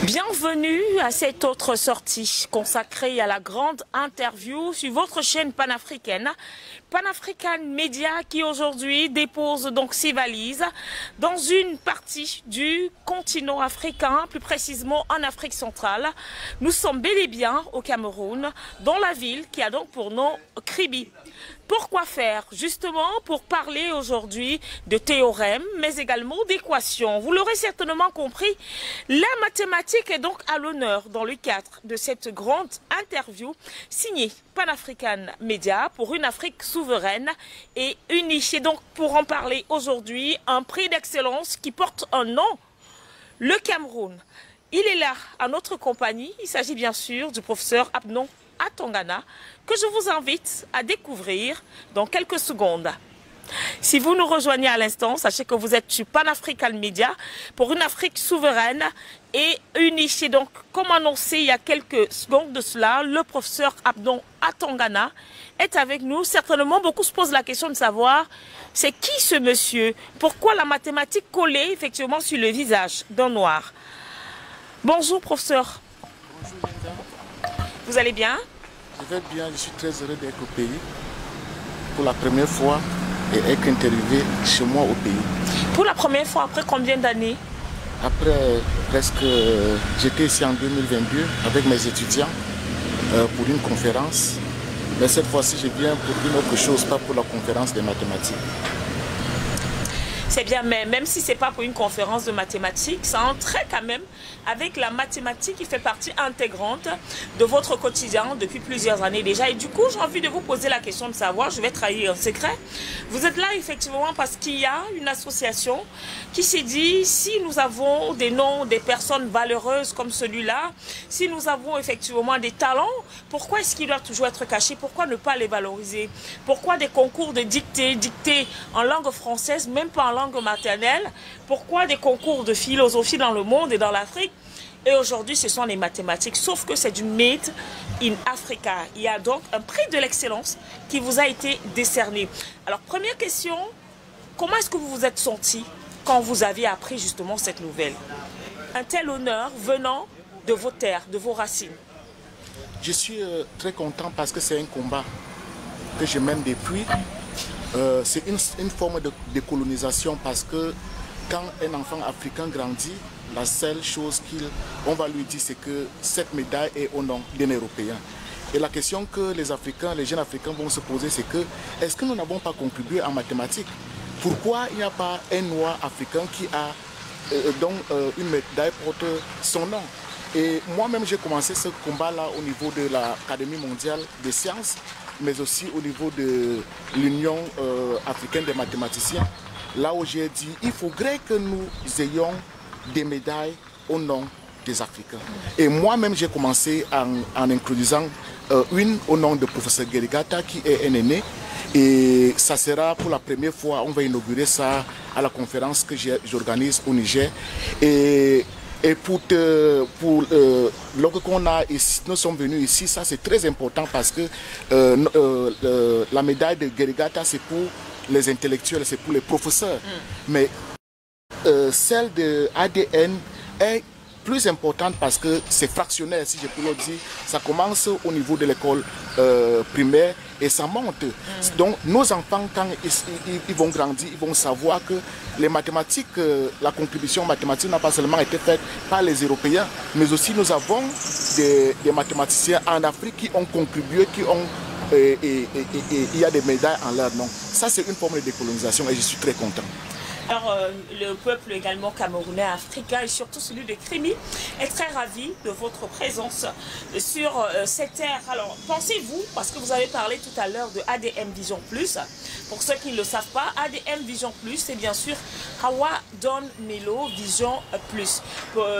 Bienvenue à cette autre sortie consacrée à la grande interview sur votre chaîne panafricaine, Pan-African Media, qui aujourd'hui dépose donc ses valises dans une partie du continent africain, plus précisément en Afrique centrale. Nous sommes bel et bien au Cameroun, dans la ville qui a donc pour nom Kribi. Pourquoi faire? Justement pour parler aujourd'hui de théorèmes, mais également d'équations. Vous l'aurez certainement compris, la mathématique est donc à l'honneur dans le cadre de cette grande interview signée Pan-African Media pour une Afrique souveraine et unie. Et donc pour en parler aujourd'hui, un prix d'excellence qui porte un nom, le Cameroun. Il est là à notre compagnie, il s'agit bien sûr du professeur Abnon Atongana, que je vous invite à découvrir dans quelques secondes. Si vous nous rejoignez à l'instant, sachez que vous êtes sur Pan-African Media pour une Afrique souveraine et unie. Et donc, comme annoncé il y a quelques secondes de cela, le professeur Abnon Atongana est avec nous. Certainement, beaucoup se posent la question de savoir c'est qui ce monsieur? Pourquoi la mathématique collée effectivement sur le visage d'un noir? Bonjour professeur. Bonjour Linda. Vous allez bien? Je vais bien, je suis très heureux d'être au pays pour la première fois et être interviewé chez moi au pays. Pour la première fois, après combien d'années? Après presque, j'étais ici en 2022 avec mes étudiants pour une conférence. Mais cette fois-ci, je viens pour une autre chose, pas pour la conférence des mathématiques. C'est bien, mais même si ce n'est pas pour une conférence de mathématiques, ça entrait quand même avec la mathématique qui fait partie intégrante de votre quotidien depuis plusieurs années déjà. Et du coup, j'ai envie de vous poser la question de savoir, je vais trahir un secret. Vous êtes là effectivement parce qu'il y a une association qui s'est dit, si nous avons des noms des personnes valeureuses comme celui-là, si nous avons effectivement des talents, pourquoi est-ce qu'ils doivent toujours être cachés? Pourquoi ne pas les valoriser? Pourquoi des concours de dictée en langue française, même pas en langue maternelle? Pourquoi des concours de philosophie dans le monde et dans l'Afrique? Et aujourd'hui, ce sont les mathématiques, sauf que c'est du Made in Africa. Il y a donc un prix de l'excellence qui vous a été décerné. Alors, première question, comment est-ce que vous vous êtes senti quand vous avez appris justement cette nouvelle? Un tel honneur venant de vos terres, de vos racines. Je suis très content parce que c'est un combat que je mène depuis. C'est une forme de décolonisation parce que quand un enfant africain grandit, la seule chose qu'on va lui dire, c'est que cette médaille est au nom d'un Européen. Et la question que les Africains, les jeunes Africains vont se poser, c'est que est-ce que nous n'avons pas contribué en mathématiques? Pourquoi il n'y a pas un noir africain qui a une médaille porte son nom? Et moi-même, j'ai commencé ce combat-là au niveau de l'Académie mondiale des sciences, mais aussi au niveau de l'Union africaine des mathématiciens, là où j'ai dit il faudrait que nous ayons des médailles au nom des Africains. Et moi-même, j'ai commencé en introduisant une au nom de professeur Gerigata, qui est un aîné. Et ça sera pour la première fois, on va inaugurer ça à la conférence que j'organise au Niger. Et lorsqu'on nous sommes venus ici, ça c'est très important parce que la médaille de Gerigata, c'est pour les intellectuels, c'est pour les professeurs. Mais celle de ADN est plus importante parce que c'est fractionnaire, si je peux le dire. Ça commence au niveau de l'école primaire et ça monte. Donc nos enfants, quand ils vont grandir, ils vont savoir que les mathématiques, la contribution mathématique n'a pas seulement été faite par les Européens, mais aussi nous avons des mathématiciens en Afrique qui ont contribué, il y a des médailles en leur nom. Ça, c'est une forme de décolonisation et je suis très content. Alors, le peuple également camerounais, africain et surtout celui de Kribi est très ravi de votre présence sur cette terre. Alors, pensez-vous, parce que vous avez parlé tout à l'heure de ADM Vision Plus, pour ceux qui ne le savent pas, ADM Vision Plus, c'est bien sûr Hawa Don Melo Vision Plus.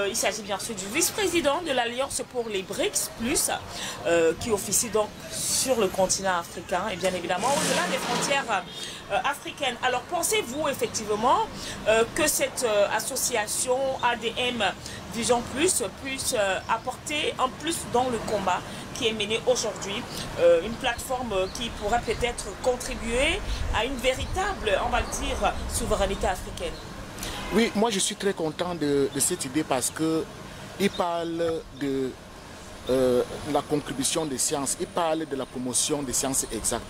Il s'agit bien sûr du vice-président de l'Alliance pour les BRICS Plus, qui officie donc sur le continent africain et bien évidemment au-delà des frontières africaines. Alors, pensez-vous effectivement que cette association ADM Vision Plus puisse apporter un plus dans le combat qui est mené aujourd'hui, une plateforme qui pourrait peut-être contribuer à une véritable, on va le dire, souveraineté africaine? Oui, moi je suis très content de cette idée parce que il parle de la contribution des sciences, il parle de la promotion des sciences exactes.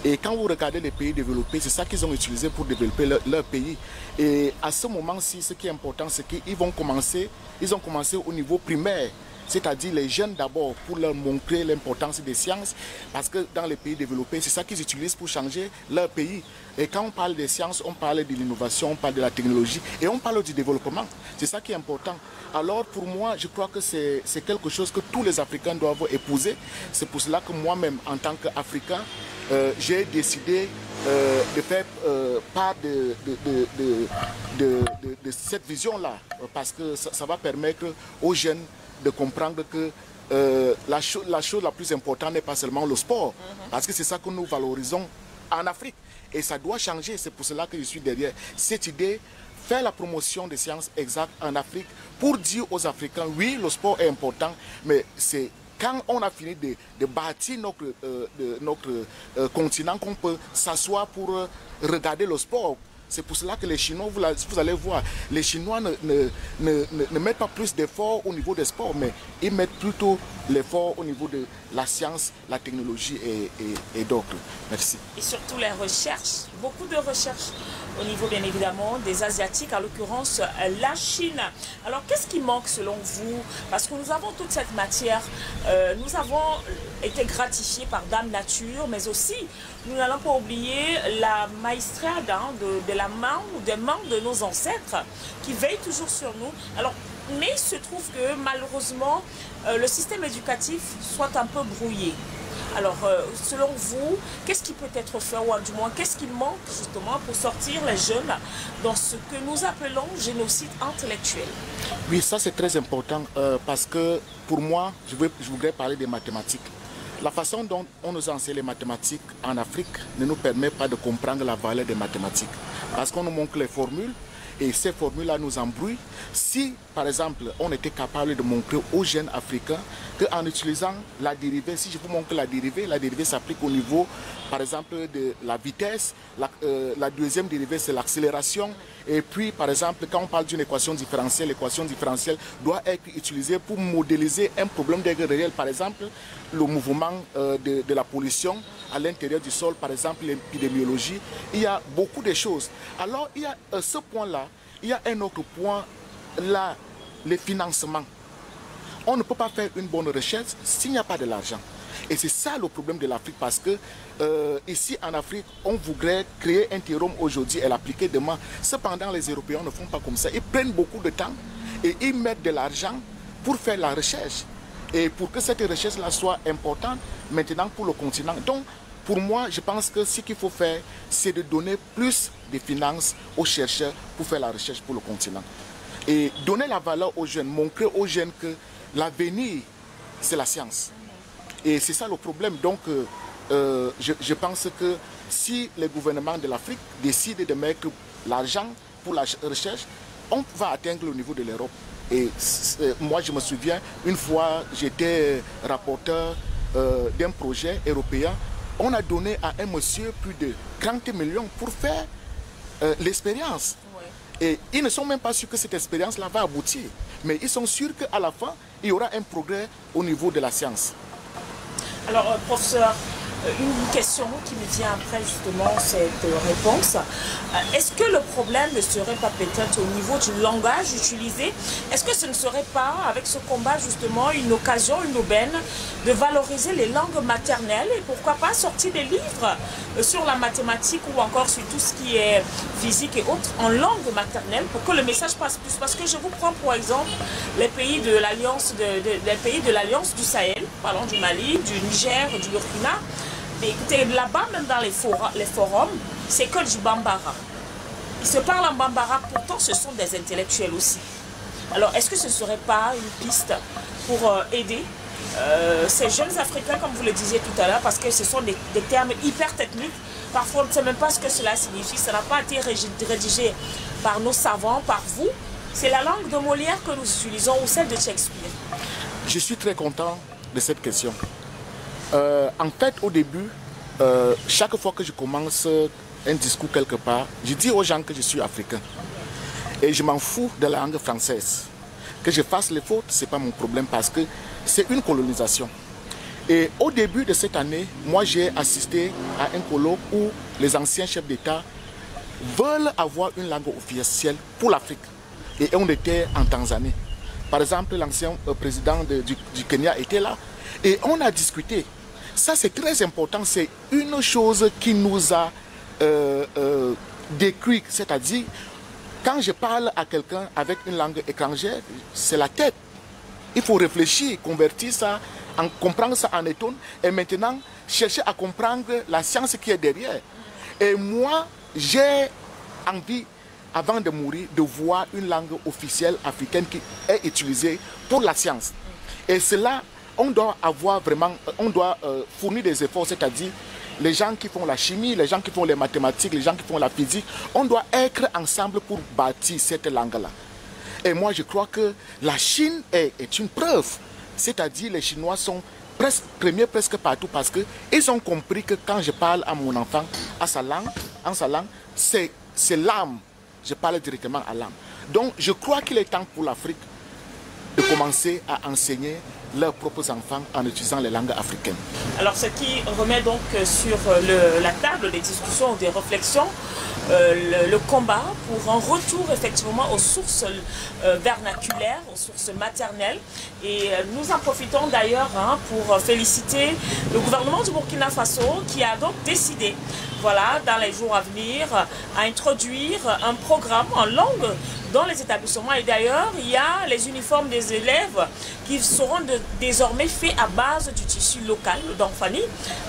Et quand vous regardez les pays développés, c'est ça qu'ils ont utilisé pour développer leur pays. Et à ce moment-ci, ce qui est important, c'est qu'ils ont commencé au niveau primaire. C'est-à-dire les jeunes d'abord pour leur montrer l'importance des sciences, parce que dans les pays développés, c'est ça qu'ils utilisent pour changer leur pays. Et quand on parle des sciences, on parle de l'innovation, on parle de la technologie et on parle du développement. C'est ça qui est important. Alors pour moi, je crois que c'est quelque chose que tous les Africains doivent épouser. C'est pour cela que moi-même, en tant qu'Africain, j'ai décidé de faire part de cette vision-là, parce que ça va permettre aux jeunes de comprendre que la chose la plus importante n'est pas seulement le sport, parce que c'est ça que nous valorisons en Afrique. Et ça doit changer, c'est pour cela que je suis derrière cette idée, faire la promotion des sciences exactes en Afrique, pour dire aux Africains, oui, le sport est important, mais c'est quand on a fini de bâtir notre continent qu'on peut s'asseoir pour regarder le sport. C'est pour cela que les Chinois, vous allez voir, les Chinois ne mettent pas plus d'efforts au niveau des sports, mais ils mettent plutôt l'effort au niveau de la science, la technologie et d'autres. Merci. Et surtout les recherches, beaucoup de recherches au niveau bien évidemment des Asiatiques, en l'occurrence la Chine. Alors qu'est-ce qui manque selon vous? Parce que nous avons toute cette matière, nous avons été gratifiés par Dame Nature, mais aussi nous n'allons pas oublier la maestrade de la main ou des mains de nos ancêtres qui veillent toujours sur nous. Alors, mais il se trouve que malheureusement le système éducatif soit un peu brouillé. Alors, selon vous, qu'est-ce qui peut être fait, ou du moins, qu'est-ce qui manque justement pour sortir les jeunes dans ce que nous appelons génocide intellectuel? Oui, ça c'est très important parce que pour moi, je voudrais parler des mathématiques. La façon dont on nous enseigne les mathématiques en Afrique ne nous permet pas de comprendre la valeur des mathématiques. Parce qu'on nous montre les formules et ces formules-là nous embrouillent. Si, par exemple, on était capable de montrer aux jeunes Africains qu'en utilisant la dérivée, si je vous montre la dérivée s'applique au niveau, par exemple, de la vitesse. La deuxième dérivée, c'est l'accélération. Et puis, par exemple, quand on parle d'une équation différentielle, l'équation différentielle doit être utilisée pour modéliser un problème d'aigle réel. Par exemple, le mouvement de la pollution à l'intérieur du sol, par exemple, l'épidémiologie. Il y a beaucoup de choses. Alors, il y a ce point-là. Il y a un autre point, là, les financements. On ne peut pas faire une bonne recherche s'il n'y a pas de l'argent. Et c'est ça le problème de l'Afrique, parce que ici en Afrique, on voudrait créer un théorème aujourd'hui et l'appliquer demain. Cependant, les Européens ne font pas comme ça. Ils prennent beaucoup de temps et ils mettent de l'argent pour faire la recherche. Et pour que cette recherche-là soit importante maintenant pour le continent. Donc, pour moi, je pense que ce qu'il faut faire, c'est de donner plus de finances aux chercheurs pour faire la recherche pour le continent. Et donner la valeur aux jeunes, montrer aux jeunes que l'avenir, c'est la science. Et c'est ça le problème. Donc, je pense que si les gouvernements de l'Afrique décident de mettre l'argent pour la recherche, on va atteindre le niveau de l'Europe. Et moi, je me souviens, une fois, j'étais rapporteur d'un projet européen. On a donné à un monsieur plus de 30 millions pour faire l'expérience. Ouais. Et ils ne sont même pas sûrs que cette expérience-là va aboutir. Mais ils sont sûrs qu'à la fin, il y aura un progrès au niveau de la science. Alors, professeur, une question qui me vient après justement cette réponse. Est-ce que le problème ne serait pas peut-être au niveau du langage utilisé? Est-ce que ce ne serait pas, avec ce combat justement, une occasion, une aubaine de valoriser les langues maternelles et pourquoi pas sortir des livres sur la mathématique ou encore sur tout ce qui est physique et autres en langue maternelle pour que le message passe plus? Parce que je vous prends pour exemple les pays de l'Alliance du Sahel, parlons du Mali, du Niger, du Burkina. Mais écoutez, là-bas, même dans les forums, c'est que du bambara. Ils se parlent en bambara, pourtant ce sont des intellectuels aussi. Alors, est-ce que ce ne serait pas une piste pour aider ces jeunes Africains, comme vous le disiez tout à l'heure, parce que ce sont des termes hyper techniques. Parfois, on ne sait même pas ce que cela signifie. Ça n'a pas été rédigé par nos savants, par vous. C'est la langue de Molière que nous utilisons ou celle de Shakespeare. Je suis très content de cette question. En fait, au début, chaque fois que je commence un discours quelque part, je dis aux gens que je suis africain. Et je m'en fous de la langue française. Que je fasse les fautes, ce n'est pas mon problème parce que c'est une colonisation. Et au début de cette année, moi j'ai assisté à un colloque où les anciens chefs d'État veulent avoir une langue officielle pour l'Afrique. Et on était en Tanzanie. Par exemple, l'ancien président du Kenya était là. Et on a discuté. Ça, c'est très important. C'est une chose qui nous a décrit. C'est-à-dire, quand je parle à quelqu'un avec une langue étrangère, c'est la tête. Il faut réfléchir, convertir ça, comprendre ça en étonne. Et maintenant, chercher à comprendre la science qui est derrière. Et moi, j'ai envie, avant de mourir, de voir une langue officielle africaine qui est utilisée pour la science. Et cela, on doit avoir vraiment, on doit fournir des efforts, c'est-à-dire les gens qui font la chimie, les gens qui font les mathématiques, les gens qui font la physique, on doit être ensemble pour bâtir cette langue-là. Et moi, je crois que la Chine est une preuve. C'est-à-dire les Chinois sont premiers presque partout parce qu'ils ont compris que quand je parle à mon enfant en sa langue, c'est l'âme. Je parle directement à l'âme. Donc, je crois qu'il est temps pour l'Afrique de commencer à enseigner leurs propres enfants en utilisant les langues africaines. Alors, ce qui remet donc sur la table des discussions, des réflexions, le combat pour un retour effectivement aux sources vernaculaires, aux sources maternelles. Et nous en profitons d'ailleurs pour féliciter le gouvernement du Burkina Faso qui a donc décidé, voilà, dans les jours à venir, à introduire un programme en langue dans les établissements. Et d'ailleurs, il y a les uniformes des élèves qui seront désormais faits à base du tissu local, le Dongfani.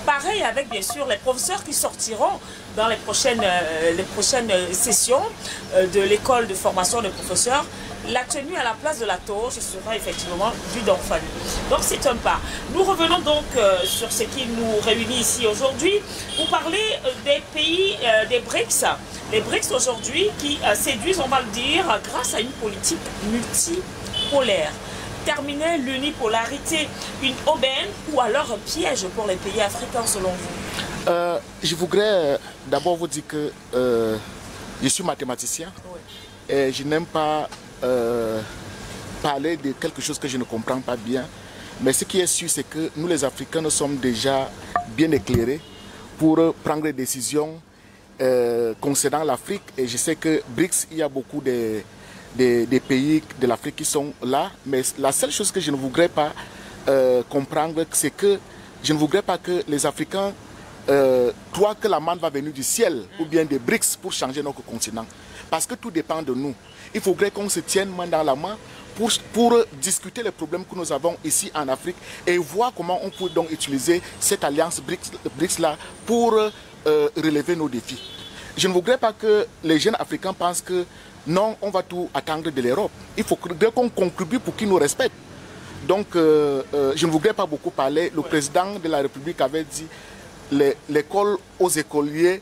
Pareil avec, bien sûr, les professeurs qui sortiront dans les prochaines sessions de l'école de formation des professeurs. La tenue à la place de la toge sera effectivement du Dongfani. Donc c'est un pas. Nous revenons donc sur ce qui nous réunit ici aujourd'hui pour parler des pays des BRICS. Les BRICS aujourd'hui qui séduisent, on va le dire, grâce à une politique multipolaire. Terminer l'unipolarité, une aubaine ou alors un piège pour les pays africains selon vous? Je voudrais d'abord vous dire que je suis mathématicien. Oui. Et je n'aime pas parler de quelque chose que je ne comprends pas bien. Mais ce qui est sûr, c'est que nous les Africains, nous sommes déjà bien éclairés pour prendre des décisions concernant l'Afrique. Et je sais que BRICS, il y a beaucoup des pays de l'Afrique qui sont là. Mais la seule chose que je ne voudrais pas comprendre, c'est que je ne voudrais pas que les Africains croient que la manne va venir du ciel ou bien des BRICS pour changer notre continent. Parce que tout dépend de nous. Il faudrait qu'on se tienne main dans la main pour discuter les problèmes que nous avons ici en Afrique et voir comment on peut donc utiliser cette alliance BRICS-là pour relever nos défis. Je ne voudrais pas que les jeunes Africains pensent que non, on va tout attendre de l'Europe. Il faut qu'on contribue pour qu'ils nous respectent. Donc, je ne voudrais pas beaucoup parler. Le président de la République avait dit l'école aux écoliers,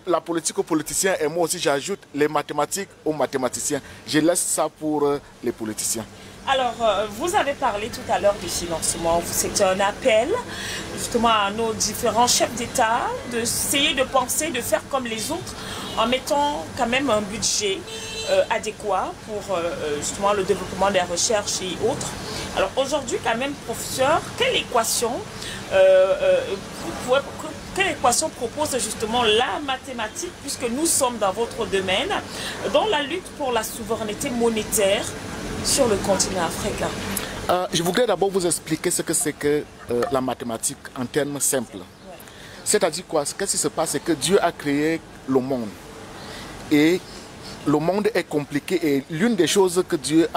la politique aux politiciens, et moi aussi j'ajoute les mathématiques aux mathématiciens. Je laisse ça pour les politiciens. Alors, vous avez parlé tout à l'heure du financement. C'est un appel justement à nos différents chefs d'État d'essayer de penser, de faire comme les autres en mettant quand même un budget adéquat pour justement le développement des recherches et autres. Alors aujourd'hui quand même, professeur, quelle équation propose justement la mathématique, puisque nous sommes dans votre domaine, dans la lutte pour la souveraineté monétaire sur le continent africain? Je voudrais d'abord vous expliquer ce que c'est que la mathématique en termes simples. Ouais. C'est-à-dire quoi? Qu'est-ce qui se passe? C'est que Dieu a créé le monde. Et le monde est compliqué. Et l'une des choses que Dieu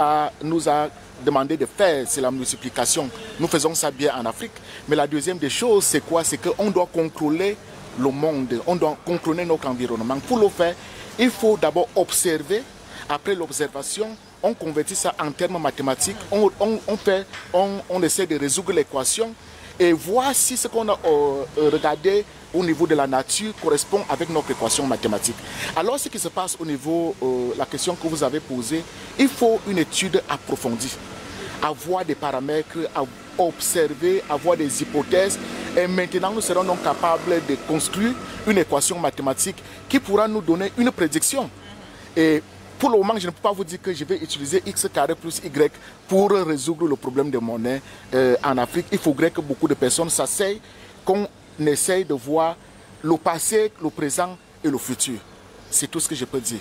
nous a demandé de faire, c'est la multiplication. Nous faisons ça bien en Afrique. Mais la deuxième des choses, c'est quoi? C'est qu'on doit contrôler le monde. On doit contrôler notre environnement. Pour le faire, il faut d'abord observer. Après l'observation, on convertit ça en termes mathématiques. On essaie de résoudre l'équation et voir si ce qu'on a regardé au niveau de la nature correspond avec notre équation mathématique. Alors, ce qui se passe au niveau de la question que vous avez posée, il faut une étude approfondie, avoir des paramètres, observer, avoir des hypothèses. Et maintenant, nous serons donc capables de construire une équation mathématique qui pourra nous donner une prédiction. Et pour le moment, je ne peux pas vous dire que je vais utiliser X carré plus Y pour résoudre le problème des monnaies en Afrique. Il faudrait que beaucoup de personnes s'asseyent, qu'on essaye de voir le passé, le présent et le futur. C'est tout ce que je peux dire.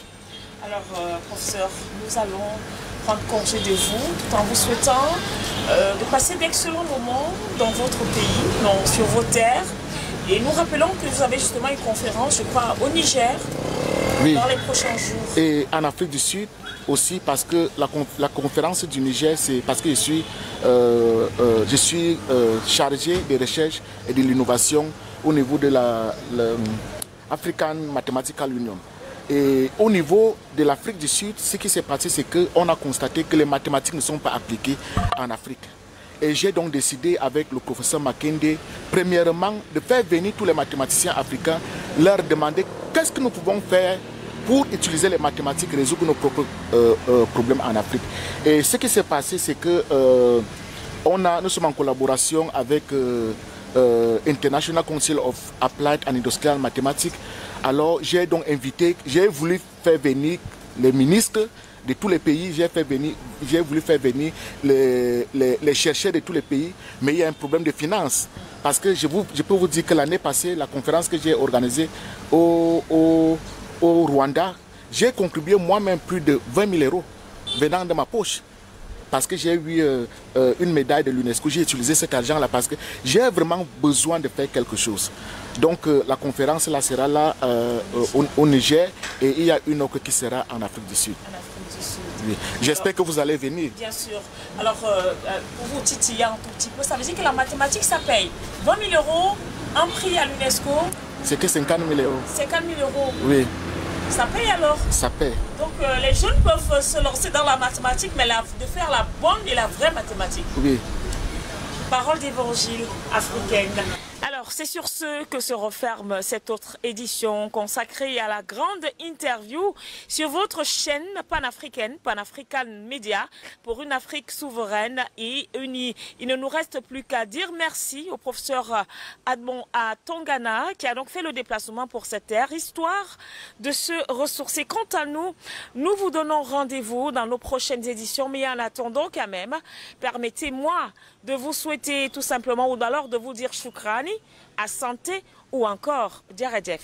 Alors, professeur, nous allons prendre congé de vous tout en vous souhaitant de passer d'excellents moments dans votre pays, sur vos terres. Et nous rappelons que vous avez justement une conférence, je crois, au Niger, oui, dans les prochains jours. Et en Afrique du Sud aussi, parce que la conférence du Niger, c'est parce que je suis chargé des recherches et de l'innovation au niveau de la African Mathematical Union. Et au niveau de l'Afrique du Sud, ce qui s'est passé, c'est qu'on a constaté que les mathématiques ne sont pas appliquées en Afrique. Et j'ai donc décidé avec le professeur Makinde, premièrement, de faire venir tous les mathématiciens africains, leur demander qu'est-ce que nous pouvons faire pour utiliser les mathématiques, résoudre nos propres problèmes en Afrique. Et ce qui s'est passé, c'est que nous sommes en collaboration avec International Council of Applied and Industrial Mathematics. Alors j'ai donc j'ai voulu faire venir les ministres de tous les pays, j'ai voulu faire venir les chercheurs de tous les pays, mais il y a un problème de finances. Parce que je peux vous dire que l'année passée, la conférence que j'ai organisée au Rwanda, j'ai contribué moi-même plus de 20 000 € venant de ma poche. Parce que j'ai eu une médaille de l'UNESCO, j'ai utilisé cet argent-là parce que j'ai vraiment besoin de faire quelque chose. Donc la conférence là sera là au Niger et il y a une autre qui sera en Afrique du Sud. Oui. J'espère que vous allez venir. Bien sûr. Alors, pour vous titiller un tout petit peu, ça veut dire que la mathématique, ça paye 20 000 € un prix à l'UNESCO. C'était 50 000 €. 50 000 €. Oui. Ça paye alors? Ça paye. Donc les jeunes peuvent se lancer dans la mathématique, mais de faire la bonne et la vraie mathématique. Oui. Parole d'évangile africaine. Alors, c'est sur ce que se referme cette autre édition consacrée à la grande interview sur votre chaîne panafricaine, Pan-African Media, pour une Afrique souveraine et unie. Il ne nous reste plus qu'à dire merci au professeur Admon Tongana qui a donc fait le déplacement pour cette terre, histoire de se ressourcer. Quant à nous, nous vous donnons rendez-vous dans nos prochaines éditions, mais en attendant quand même, permettez-moi de vous souhaiter tout simplement, ou alors de vous dire choukrani, à santé ou encore Djaredjef.